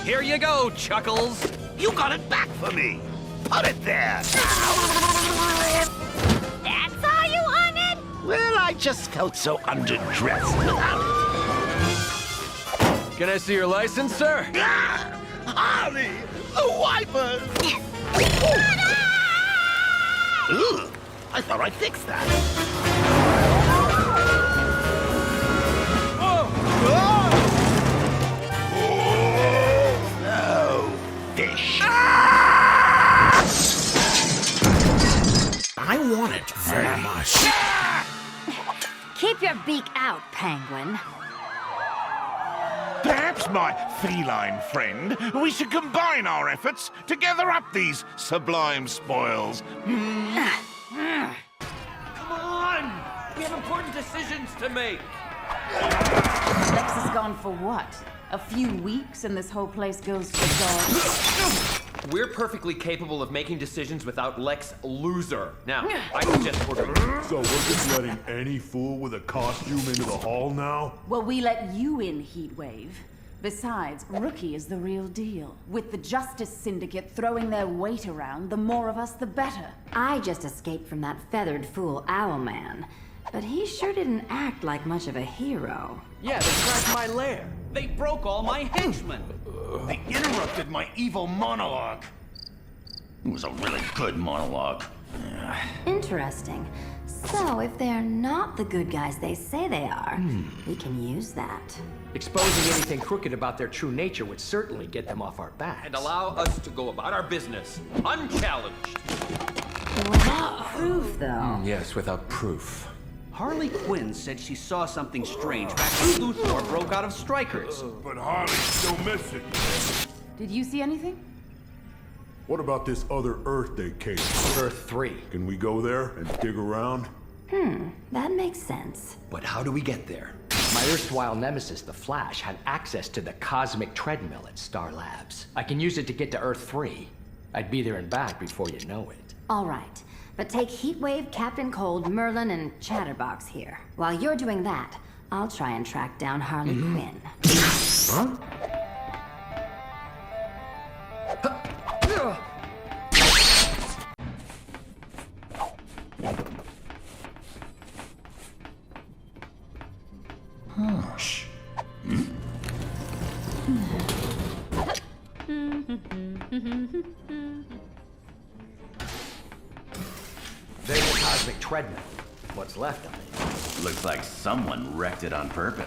Here you go, Chuckles. You got it back for me. Put it there. That's all you wanted? Well, I just felt so underdressed without it. Can I see your license, sir? Ah! Harley, the wipers! Ooh, I thought I fixed that. Whoa! Oh, fish. I want it very much. Keep your beak out, Penguin. Perhaps, my feline friend, we should combine our efforts to gather up these sublime spoils. Come on! We have important decisions to make. Lex is gone for what? A few weeks and this whole place goes to dogs? We're perfectly capable of making decisions without Lex Loser. Now, I suggest ordering. So we're just letting any fool with a costume into the hall now? Well, we let you in, Heatwave. Besides, Rookie is the real deal. With the Justice Syndicate throwing their weight around, the more of us, the better. I just escaped from that feathered fool Owlman, but he sure didn't act like much of a hero. Yeah, they crashed my lair. They broke all my henchmen. They interrupted my evil monologue. It was a really good monologue. Interesting. So, if they're not the good guys they say they are, we can use that. Exposing anything crooked about their true nature would certainly get them off our backs. And allow us to go about our business, unchallenged. Without proof, though. Yes, without proof. Harley Quinn said she saw something strange back when Luthor broke out of Strikers. But Harley's still missing. Did you see anything? What about this other Earth they came? Earth 3. Can we go there and dig around? That makes sense. But how do we get there? My erstwhile nemesis, the Flash, had access to the cosmic treadmill at Star Labs. I can use it to get to Earth 3. I'd be there and back before you know it. All right, but take Heatwave, Captain Cold, Merlin, and Chatterbox here. While you're doing that, I'll try and track down Harley Quinn. Huh? Shh. There's the cosmic treadmill. What's left of it? Looks like someone wrecked it on purpose.